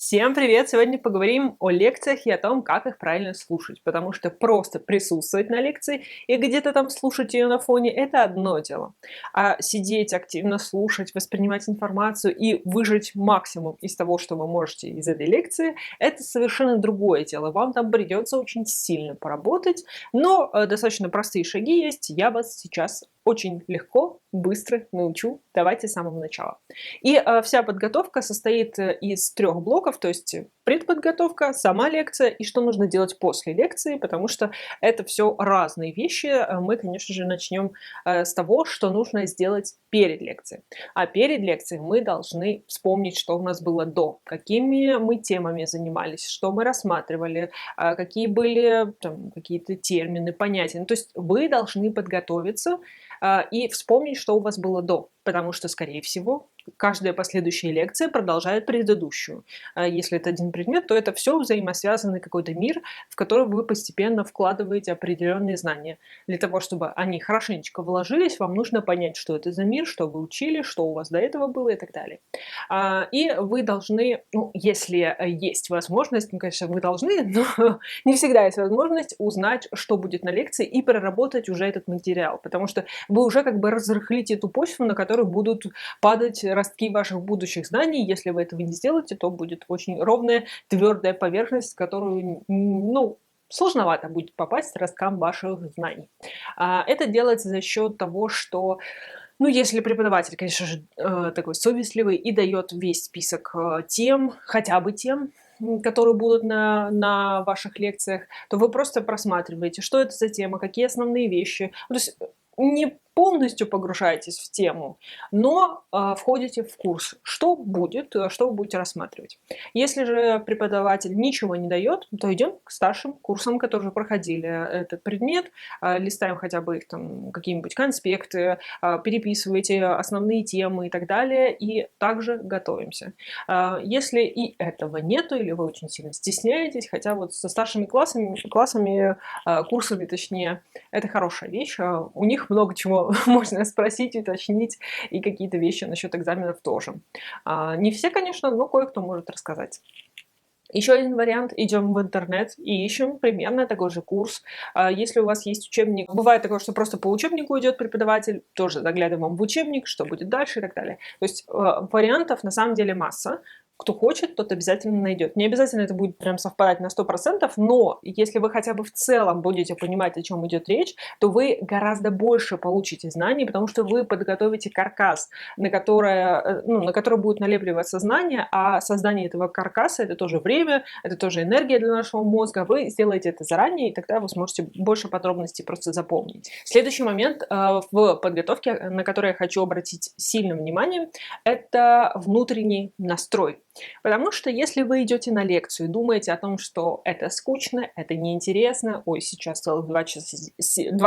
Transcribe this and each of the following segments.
Всем привет! Сегодня поговорим о лекциях и о том, как их правильно слушать, потому что просто присутствовать на лекции и где-то там слушать ее на фоне– это одно дело, а сидеть, активно слушать, воспринимать информацию и выжать максимум из того, что вы можете из этой лекции– это совершенно другое дело. Вам там придется очень сильно поработать, но достаточно простые шаги есть. Я вас сейчас очень легко, быстро научу. Давайте с самого начала. И вся подготовка состоит из 3 блоков, то есть предподготовка, сама лекция и что нужно делать после лекции, потому что это все разные вещи. Мы, конечно же, начнем с того, что нужно сделать перед лекцией. А перед лекцией мы должны вспомнить, что у нас было до, какими мы темами занимались, что мы рассматривали, какие были там, какие-то термины, понятия. Ну, то есть вы должны подготовиться и вспомнить, что у вас было до, потому что, скорее всего, каждая последующая лекция продолжает предыдущую. Если это один предмет, то это все взаимосвязанный какой-то мир, в который вы постепенно вкладываете определенные знания. Для того, чтобы они хорошенечко вложились, вам нужно понять, что это за мир, что вы учили, что у вас до этого было и так далее. И вы должны, ну, если есть возможность, ну, конечно, вы должны, но не всегда есть возможность узнать, что будет на лекции и проработать уже этот материал, потому что вы уже как бы разрыхлите эту почву, на которую будут падать ростки ваших будущих знаний. Если вы этого не сделаете, то будет очень ровная, твердая поверхность, в которую, ну, сложновато будет попасть росткам ваших знаний. Это делается за счет того, что, ну, если преподаватель, конечно же, такой совестливый и дает весь список тем, хотя бы тем, которые будут на ваших лекциях, то вы просто просматриваете, что это за тема, какие основные вещи. То есть не полностью погружаетесь в тему, но входите в курс, что будет, что вы будете рассматривать. Если же преподаватель ничего не дает, то идем к старшим курсам, которые уже проходили этот предмет, листаем хотя бы их там какие-нибудь конспекты, переписываете основные темы и так далее, и также готовимся. Если и этого нету, или вы очень сильно стесняетесь, хотя вот со старшими классами, курсами точнее, это хорошая вещь, у них много чего можно спросить, уточнить, и какие-то вещи насчет экзаменов тоже. Не все, конечно, но кое-кто может рассказать. Еще один вариант. Идем в интернет и ищем примерно такой же курс. Если у вас есть учебник, бывает такое, что просто по учебнику идет преподаватель, тоже заглядываем в учебник, что будет дальше и так далее. То есть вариантов на самом деле масса. Кто хочет, тот обязательно найдет. Не обязательно это будет прям совпадать на 100%, но если вы хотя бы в целом будете понимать, о чем идет речь, то вы гораздо больше получите знаний, потому что вы подготовите каркас, на который будет налепливаться знание, а создание этого каркаса– это тоже время, это тоже энергия для нашего мозга. Вы сделаете это заранее, и тогда вы сможете больше подробностей просто запомнить. Следующий момент в подготовке, на который я хочу обратить сильное внимание, это внутренний настрой. Потому что если вы идете на лекцию и думаете о том, что это скучно, это неинтересно, ой, сейчас целых 2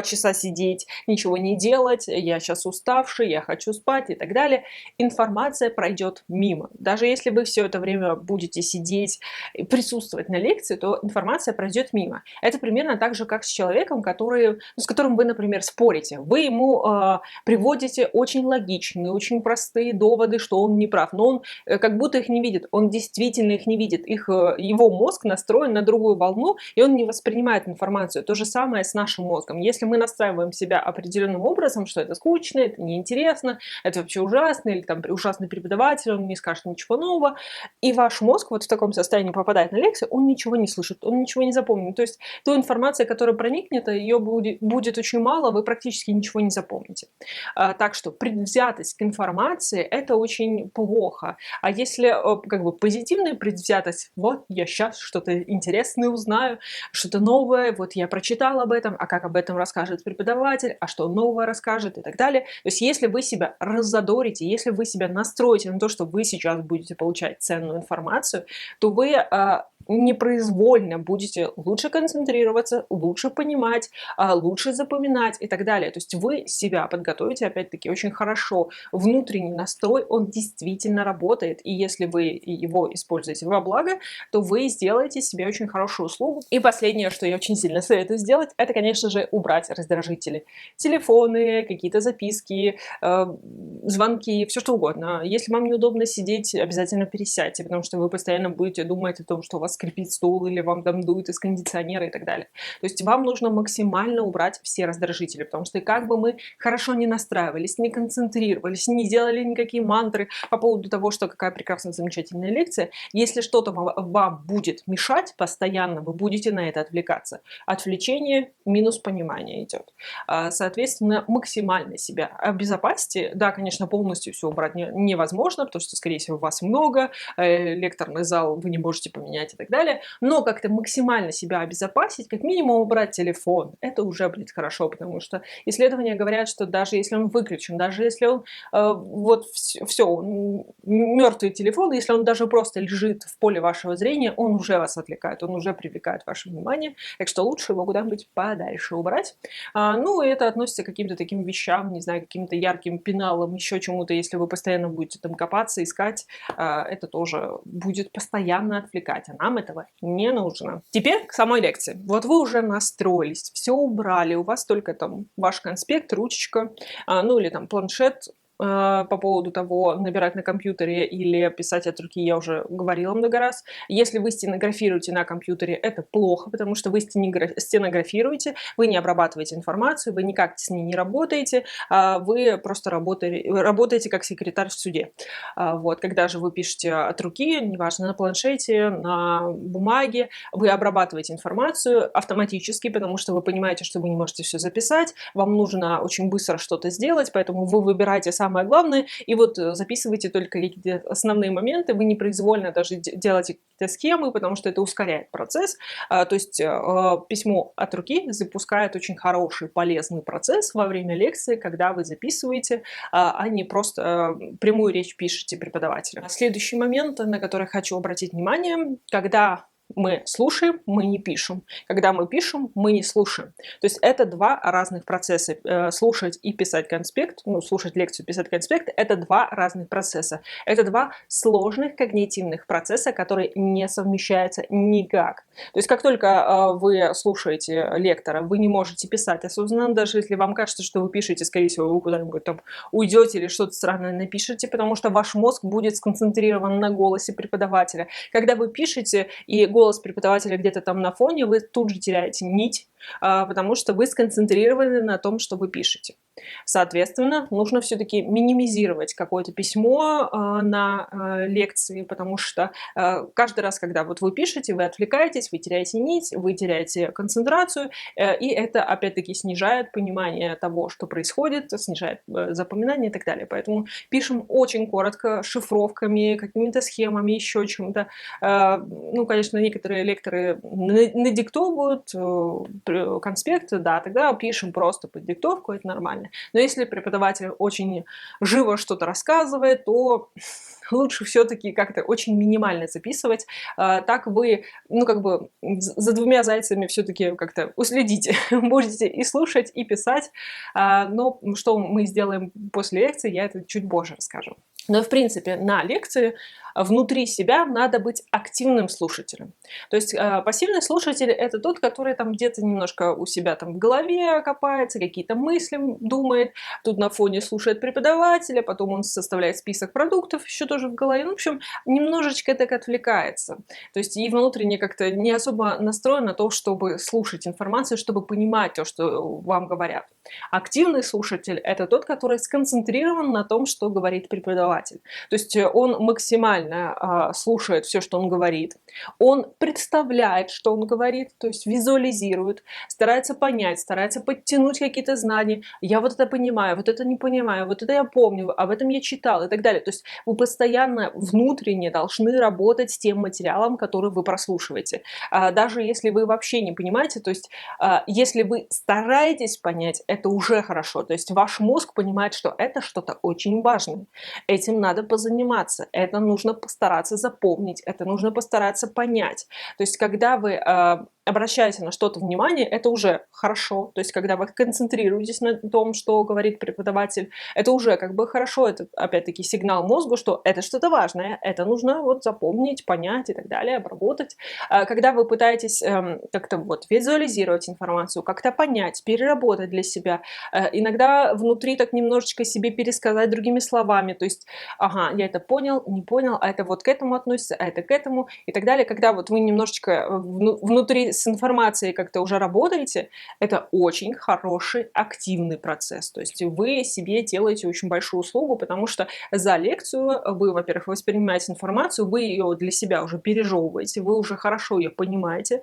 часа сидеть, ничего не делать, я сейчас уставший, я хочу спать и так далее, информация пройдет мимо. Даже если вы все это время будете сидеть и присутствовать на лекции, то информация пройдет мимо. Это примерно так же, как с человеком, с которым вы, например, спорите. Вы ему приводите очень логичные, очень простые доводы, что он не прав, но он как будто их не видит. Он действительно их не видит. Его мозг настроен на другую волну, и он не воспринимает информацию. То же самое с нашим мозгом. Если мы настраиваем себя определенным образом, что это скучно, это неинтересно, это вообще ужасно, или там ужасный преподаватель, он не скажет ничего нового, и ваш мозг вот в таком состоянии попадает на лекцию, он ничего не слышит, он ничего не запомнит. То есть ту информацию, которая проникнет, ее будет очень мало, вы практически ничего не запомните. Так что предвзятость к информации– это очень плохо. А если как бы позитивная предвзятость, вот я сейчас что-то интересное узнаю, что-то новое, вот я прочитала об этом, а как об этом расскажет преподаватель, а что новое расскажет и так далее. То есть если вы себя раззадорите, если вы себя настроите на то, что вы сейчас будете получать ценную информацию, то вы непроизвольно будете лучше концентрироваться, лучше понимать, лучше запоминать и так далее. То есть вы себя подготовите, опять-таки, очень хорошо. Внутренний настрой, он действительно работает. И если вы его используете во благо, то вы сделаете себе очень хорошую услугу. И последнее, что я очень сильно советую сделать, это, конечно же, убрать раздражители. Телефоны, какие-то записки, звонки, все что угодно. Если вам неудобно сидеть, обязательно пересядьте, потому что вы постоянно будете думать о том, что у вас скрипит стул или вам там дует из кондиционера и так далее. То есть вам нужно максимально убрать все раздражители, потому что как бы мы хорошо не настраивались, не концентрировались, не делали никакие мантры по поводу того, что какая прекрасная, замечательная лекция, если что-то вам будет мешать постоянно, вы будете на это отвлекаться. Отвлечение минус понимание идет. Соответственно, максимально себя обезопасьте. Да, конечно, полностью все убрать невозможно, потому что, скорее всего, вас много, лекторный зал вы не можете поменять и так далее, но как-то максимально себя обезопасить, как минимум убрать телефон, это уже будет хорошо, потому что исследования говорят, что даже если он выключен, даже если он вот все, мертвый телефон, если он даже просто лежит в поле вашего зрения, он уже вас отвлекает, он уже привлекает ваше внимание, так что лучше его куда-нибудь подальше убрать. Ну, и это относится к каким-то таким вещам, не знаю, каким-то ярким пеналам, еще чему-то, если вы постоянно будете там копаться, искать, это тоже будет постоянно отвлекать, а нам этого не нужно. Теперь к самой лекции. Вот вы уже настроились, все убрали, у вас только там ваш конспект, ручечка, ну или там планшет. По поводу того, набирать на компьютере или писать от руки, я уже говорила много раз. Если вы стенографируете на компьютере, это плохо, потому что вы стенографируете, вы не обрабатываете информацию, вы никак с ней не работаете, вы просто работаете как секретарь в суде. Вот, когда же вы пишете от руки, неважно, на планшете, на бумаге, вы обрабатываете информацию автоматически, потому что вы понимаете, что вы не можете все записать, вам нужно очень быстро что-то сделать, поэтому вы выбираете самое главное, и вот записывайте только какие-то основные моменты, вы непроизвольно даже делаете какие-то схемы, потому что это ускоряет процесс, то есть письмо от руки запускает очень хороший, полезный процесс во время лекции, когда вы записываете, а не просто прямую речь пишете преподавателю. Следующий момент, на который хочу обратить внимание, когда мы слушаем, мы не пишем. Когда мы пишем, мы не слушаем. То есть это два разных процесса. Слушать и писать конспект, ну, слушать лекцию, писать конспект, это два разных процесса. Это два сложных когнитивных процесса, которые не совмещаются никак. То есть как только вы слушаете лектора, вы не можете писать осознанно, даже если вам кажется, что вы пишете, скорее всего, вы куда-нибудь там уйдете или что-то странное напишете, потому что ваш мозг будет сконцентрирован на голосе преподавателя. Когда вы пишете, и голос преподавателя где-то там на фоне, вы тут же теряете нить, потому что вы сконцентрированы на том, что вы пишете. Соответственно, нужно все-таки минимизировать какое-то письмо на лекции, потому что каждый раз, когда вот вы пишете, вы отвлекаетесь, вы теряете нить, вы теряете концентрацию, и это, опять-таки, снижает понимание того, что происходит, снижает запоминание и так далее. Поэтому пишем очень коротко, шифровками, какими-то схемами, еще чем-то. Ну, конечно, некоторые лекторы надиктовывают конспект, да, тогда пишем просто под диктовку, это нормально. Но если преподаватель очень живо что-то рассказывает, то лучше все-таки как-то очень минимально записывать. Так вы, ну, как бы за двумя зайцами все-таки как-то уследите. Будете и слушать, и писать. Но что мы сделаем после лекции, я это чуть позже расскажу. Но, в принципе, на лекции внутри себя надо быть активным слушателем. То есть пассивный слушатель – это тот, который там где-то немножко у себя там в голове копается, какие-то мысли думает, тут на фоне слушает преподавателя, потом он составляет список продуктов еще тоже в голове. Ну, в общем, немножечко так отвлекается. То есть и внутренне как-то не особо настроен на то, чтобы слушать информацию, чтобы понимать то, что вам говорят. Активный слушатель – это тот, который сконцентрирован на том, что говорит преподаватель. То есть он максимально слушает все, что он говорит, он представляет, что он говорит, то есть визуализирует, старается понять, старается подтянуть какие-то знания. Я вот это понимаю, вот это не понимаю, вот это я помню, об этом я читал и так далее. То есть вы постоянно внутренне должны работать с тем материалом, который вы прослушиваете. Даже если вы вообще не понимаете, то есть если вы стараетесь понять, это уже хорошо. То есть ваш мозг понимает, что это что-то очень важное. Этим надо позаниматься, это нужно постараться запомнить, это нужно постараться понять. То есть когда вы обращаете на что-то внимание, это уже хорошо. То есть, когда вы концентрируетесь на том, что говорит преподаватель, это уже как бы хорошо. Это, опять-таки, сигнал мозгу, что это что-то важное, это нужно вот запомнить, понять и так далее, обработать. Когда вы пытаетесь как-то вот визуализировать информацию, как-то понять, переработать для себя, иногда внутри так немножечко себе пересказать другими словами, то есть, ага, я это понял, не понял, а это вот к этому относится, а это к этому и так далее. Когда вот вы немножечко внутри с информацией как-то уже работаете, это очень хороший активный процесс. То есть вы себе делаете очень большую услугу, потому что за лекцию вы, во-первых, воспринимаете информацию, вы ее для себя уже пережевываете, вы уже хорошо ее понимаете.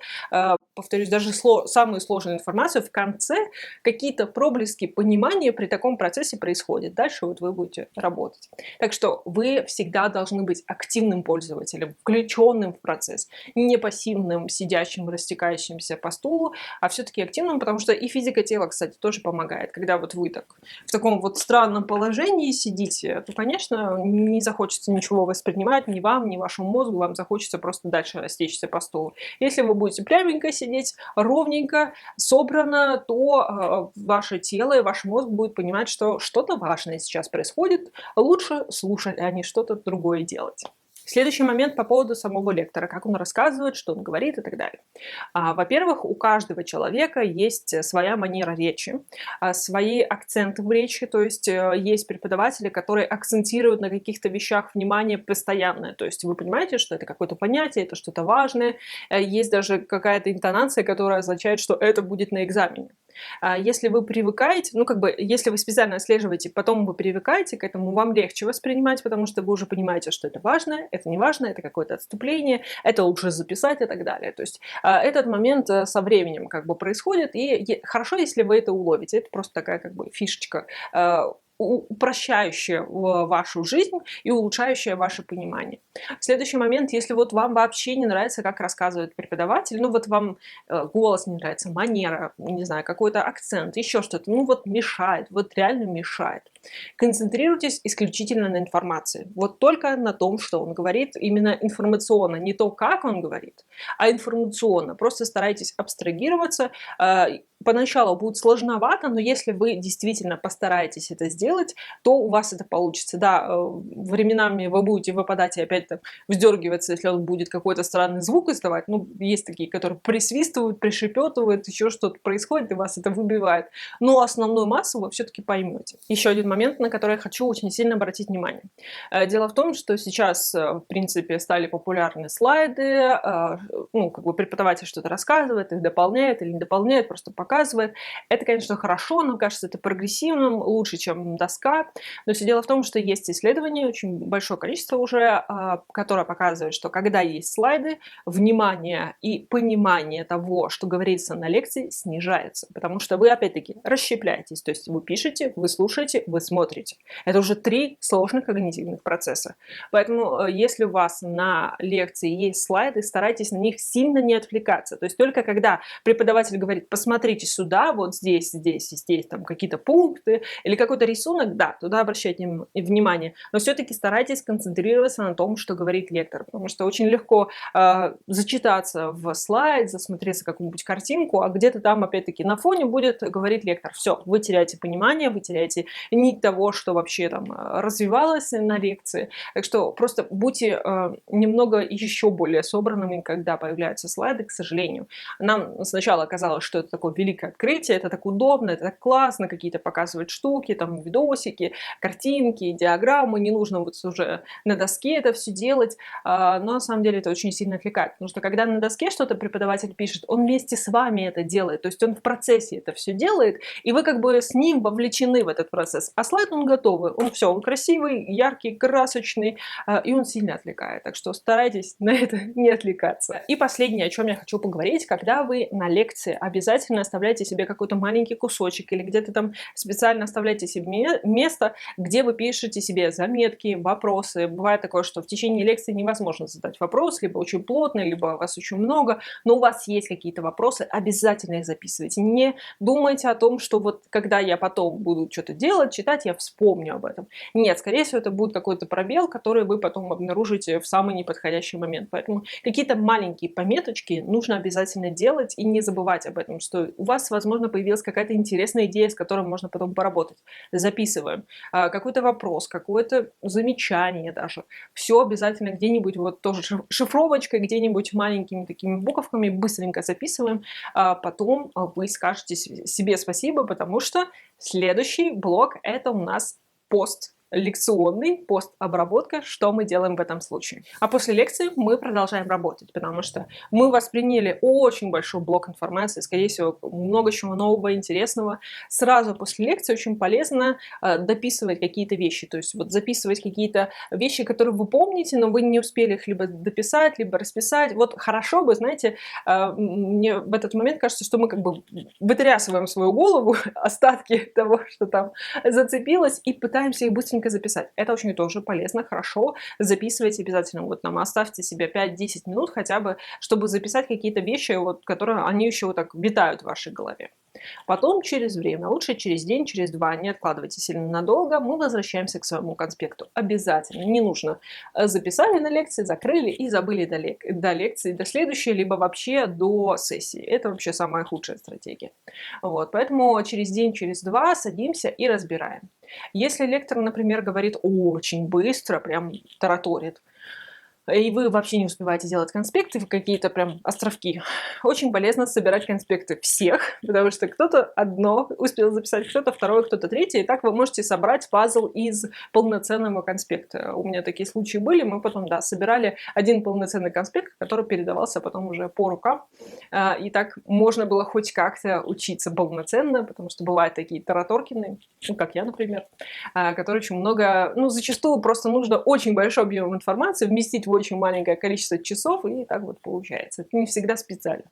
Повторюсь, даже самую сложную информацию в конце какие-то проблески понимания при таком процессе происходят. Дальше вот вы будете работать. Так что вы всегда должны быть активным пользователем, включенным в процесс, не пассивным, сидящим, растекающимся по стулу, а все-таки активным, потому что и физика тела, кстати, тоже помогает. Когда вот вы так в таком вот странном положении сидите, то, конечно, не захочется ничего воспринимать ни вам, ни вашему мозгу, вам захочется просто дальше растечься по стулу. Если вы будете пряменько сидеть, ровненько, собрано, то ваше тело и ваш мозг будет понимать, что что-то важное сейчас происходит, лучше слушать, а не что-то другое делать. Следующий момент по поводу самого лектора, как он рассказывает, что он говорит и так далее. Во-первых, у каждого человека есть своя манера речи, свои акценты в речи, то есть есть преподаватели, которые акцентируют на каких-то вещах внимание постоянное, то есть вы понимаете, что это какое-то понятие, это что-то важное, есть даже какая-то интонация, которая означает, что это будет на экзамене. Если вы привыкаете, ну как бы, если вы специально отслеживаете, потом вы привыкаете к этому, вам легче воспринимать, потому что вы уже понимаете, что это важно, это не важно, это какое-то отступление, это лучше записать и так далее. То есть этот момент со временем как бы происходит, и хорошо, если вы это уловите. Это просто такая как бы фишечка, упрощающая вашу жизнь и улучшающая ваше понимание. Следующий момент, если вот вам вообще не нравится, как рассказывает преподаватель, ну вот вам голос не нравится, манера, не знаю, какой-то акцент, еще что-то, ну вот мешает, вот реально мешает. Концентрируйтесь исключительно на информации. Вот только на том, что он говорит, именно информационно, не то, как он говорит, а информационно. Просто старайтесь абстрагироваться. Поначалу будет сложновато, но если вы действительно постараетесь это сделать, то у вас это получится. Да, временами вы будете выпадать и опять там вздергиваться, если он будет какой-то странный звук издавать. Ну, есть такие, которые присвистывают, пришепетывают, еще что-то происходит, и вас это выбивает. Но основную массу вы все-таки поймете. Еще один момент, на который я хочу очень сильно обратить внимание. Дело в том, что сейчас, в принципе, стали популярны слайды, ну, как бы преподаватель что-то рассказывает, их дополняет или не дополняет, просто показывает. Это, конечно, хорошо, нам кажется это прогрессивным, лучше, чем доска. Но все дело в том, что есть исследования, очень большое количество уже, которое показывает, что когда есть слайды, внимание и понимание того, что говорится на лекции, снижается. Потому что вы, опять-таки, расщепляетесь. То есть вы пишете, вы слушаете, вы смотрите. Это уже 3 сложных когнитивных процесса. Поэтому, если у вас на лекции есть слайды, старайтесь на них сильно не отвлекаться. То есть только когда преподаватель говорит, посмотрите сюда, вот здесь, здесь и здесь, там какие-то пункты или какой-то рисунок, да, туда обращайте внимание. Но все-таки старайтесь концентрироваться на том, что говорит лектор, потому что очень легко зачитаться в слайд, засмотреться какую-нибудь картинку, а где-то там, опять-таки, на фоне будет говорить лектор. Все, вы теряете понимание, вы теряете нить того, что вообще там развивалось на лекции. Так что просто будьте немного еще более собранными, когда появляются слайды, к сожалению. Нам сначала казалось, что это такое великое открытие, это так удобно, это так классно, какие-то показывать штуки, там видосики, картинки, диаграммы, не нужно вот уже на доске это все делать, но на самом деле это очень сильно отвлекает, потому что когда на доске что-то преподаватель пишет, он вместе с вами это делает, то есть он в процессе это все делает, и вы как бы с ним вовлечены в этот процесс, а слайд он готовый, он все, он красивый, яркий, красочный, и он сильно отвлекает, так что старайтесь на это не отвлекаться. И последнее, о чем я хочу поговорить, когда вы на лекции обязательно оставляйте себе какой-то маленький кусочек или где-то там специально оставляйте себе место, где вы пишете себе заметки, вопросы. Бывает такое, что в течение лекции невозможно задать вопрос, либо очень плотно, либо вас очень много, но у вас есть какие-то вопросы, обязательно их записывайте. Не думайте о том, что вот когда я потом буду что-то делать, читать, я вспомню об этом. Нет, скорее всего, это будет какой-то пробел, который вы потом обнаружите в самый неподходящий момент. Поэтому какие-то маленькие пометочки нужно обязательно делать и не забывать об этом, что у вас, возможно, появилась какая-то интересная идея, с которой можно потом поработать. Записываем. Какой-то вопрос, какое-то замечание даже. Все обязательно где-нибудь, вот тоже шифровочкой, где-нибудь маленькими такими буковками быстренько записываем. Потом вы скажете себе спасибо, потому что следующий блок — это у нас лекционный, постобработка, что мы делаем в этом случае. А после лекции мы продолжаем работать, потому что мы восприняли очень большой блок информации, скорее всего, много чего нового, интересного. Сразу после лекции очень полезно дописывать какие-то вещи, то есть вот записывать какие-то вещи, которые вы помните, но вы не успели их либо дописать, либо расписать. Вот хорошо бы, знаете, мне в этот момент кажется, что мы как бы вытрясываем свою голову, остатки того, что там зацепилось, и пытаемся их быстренько записать. Это очень тоже полезно, хорошо. Записывайте обязательно. Вот нам оставьте себе 5-10 минут хотя бы, чтобы записать какие-то вещи, вот, которые они еще вот так витают в вашей голове. Потом через время, лучше через день, через два, не откладывайте сильно надолго, мы возвращаемся к своему конспекту. Обязательно. Не нужно. Записали на лекции, закрыли и забыли до лекции, до следующей, либо вообще до сессии. Это вообще самая худшая стратегия. Вот. Поэтому через день, через два садимся и разбираем. Если лектор, например, говорит очень быстро, прям тараторит, и вы вообще не успеваете делать конспекты, какие-то прям островки, очень полезно собирать конспекты всех, потому что кто-то одно успел записать, кто-то второе, кто-то третье, и так вы можете собрать пазл из полноценного конспекта. У меня такие случаи были, мы потом, да, собирали один полноценный конспект, который передавался потом уже по рукам, и так можно было хоть как-то учиться полноценно, потому что бывают такие тараторкины, ну, как я, например, которые очень много, ну, зачастую просто нужно очень большой объем информации вместить в очень маленькое количество часов, и так вот получается. Это не всегда специально.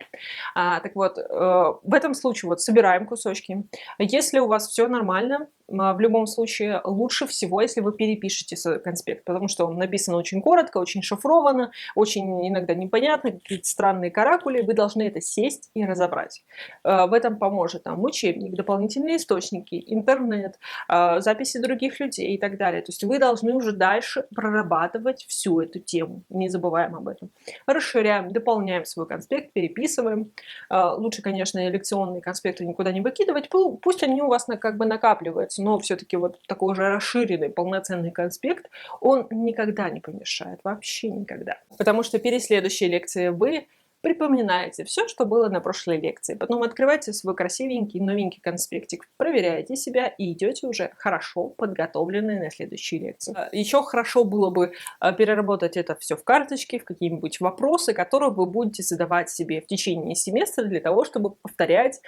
Так вот, в этом случае вот собираем кусочки. Если у вас все нормально, в любом случае лучше всего, если вы перепишете свой конспект, потому что он написан очень коротко, очень шифровано, очень иногда непонятно, какие-то странные каракули. Вы должны это сесть и разобрать. В этом поможет там учебник, дополнительные источники, интернет, записи других людей и так далее. То есть вы должны уже дальше прорабатывать всю эту тему. Не забываем об этом. Расширяем, дополняем свой конспект, переписываем. Лучше, конечно, лекционные конспекты никуда не выкидывать, пусть они у вас как бы накапливаются, но все-таки вот такой уже расширенный, полноценный конспект, он никогда не помешает, вообще никогда. Потому что перед следующей лекцией вы припоминаете все, что было на прошлой лекции. Потом открываете свой красивенький, новенький конспектик, проверяете себя и идете уже хорошо подготовленные на следующие лекции. Еще хорошо было бы переработать это все в карточки, в какие-нибудь вопросы, которые вы будете задавать себе в течение семестра для того, чтобы повторять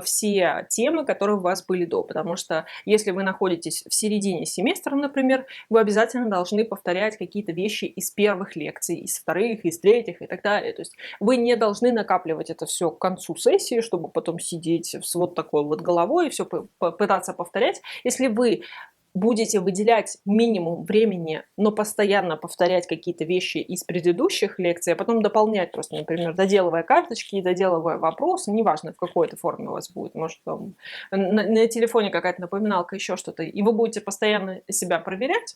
все темы, которые у вас были до. Потому что если вы находитесь в середине семестра, например, вы обязательно должны повторять какие-то вещи из первых лекций, из вторых, из третьих и так далее. То есть вы не должны накапливать это все к концу сессии, чтобы потом сидеть с вот такой вот головой и все пытаться повторять. Если вы будете выделять минимум времени, но постоянно повторять какие-то вещи из предыдущих лекций, а потом дополнять просто, например, доделывая карточки, доделывая вопросы, неважно, в какой это форме у вас будет, может, там, на телефоне какая-то напоминалка, еще что-то, и вы будете постоянно себя проверять,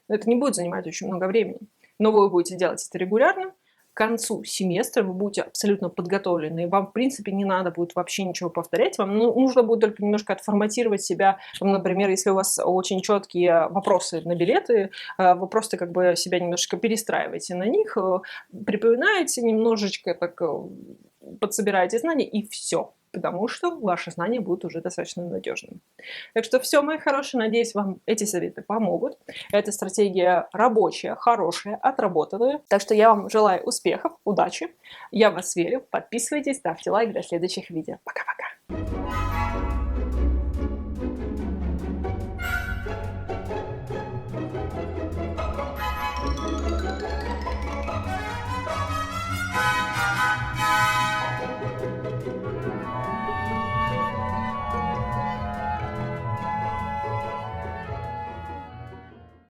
это не будет занимать очень много времени, но вы будете делать это регулярно. К концу семестра вы будете абсолютно подготовлены, и вам, в принципе, не надо будет вообще ничего повторять, вам нужно будет только немножко отформатировать себя, например, если у вас очень четкие вопросы на билеты, вы просто как бы себя немножечко перестраиваете на них, припоминаете немножечко, так подсобираете знания, и все. Потому что ваши знания будут уже достаточно надежными. Так что все, мои хорошие, надеюсь, вам эти советы помогут. Эта стратегия рабочая, хорошая, отработанная. Так что я вам желаю успехов, удачи. Я в вас верю. Подписывайтесь, ставьте лайк. До следующих видео. Пока-пока.